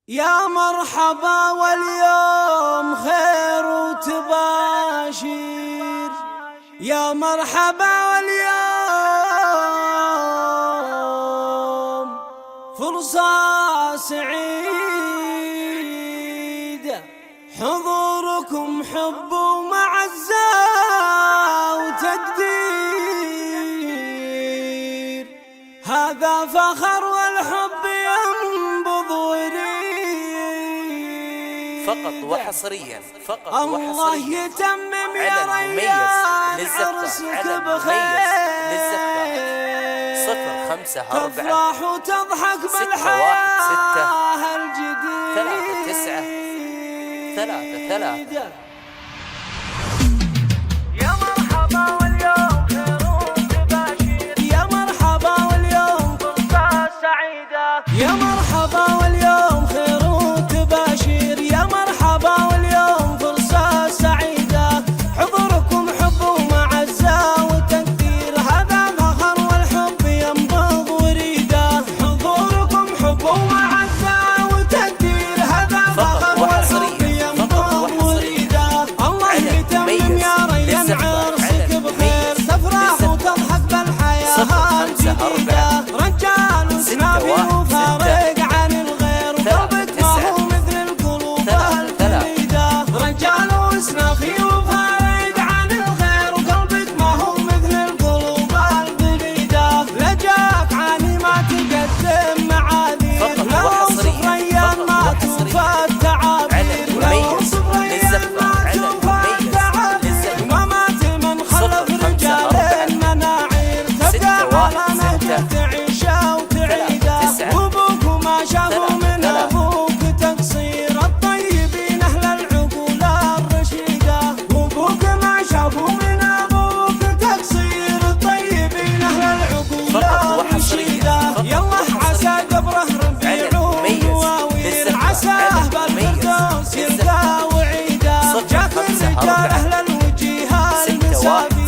يا مرحبا واليوم خير وتباشير، يا مرحبا واليوم فرصة سعيدة، حضوركم حب ومعزة وتقدير، هذا فخر والحب ينبض وريد، فقط وحصريا الله يتمم يا ريان عرسك بخير، 05 تفرح وتضحك بالحياة الجديدة. 3 يا مرحبا واليوم خير وتباشير، يا مرحبا واليوم فرصة سعيدة، يا مرحبا واليوم خير وتباشير، يا مرحبا واليوم فرصة سعيدة، حضوركم حب ومعزة وتقدير، هذا فخر والحب ينبض وريده، حضوركم حب ومعزة وتقدير، هذا فخر والحب ينبض وريده، الله يتمم يا ريان عرسك بخير، تفرح وتضحك بالحياة الجديدة، رجال وسنابي وفارق عن الغير، قلبك ما هو مثل القلوب الجديدة، رجال وسنابي وفارق عن الغير، قلبك ما هو مثل القلوب الجديدة، لجاك عاني ما تقدم معاذير، لو وصف ريان ما توفى التعابير، لو وصف ريان ما توفى التعابير، ومات من خلف رجال المناعير، تبقى على نهجه تعيشه وتعيده، وابوك ما شافوا من ابوك تقصير، الطيبين اهل العقول الرشيده، وابوك ما شافوا من ابوك تقصير، الطيبين اهل العقول الرشيده، يلا عسى قبره ربيع ونواوير، عساه بالفردوس يلقى وعيده، جاك الرجال اهل الوجيه المسافر،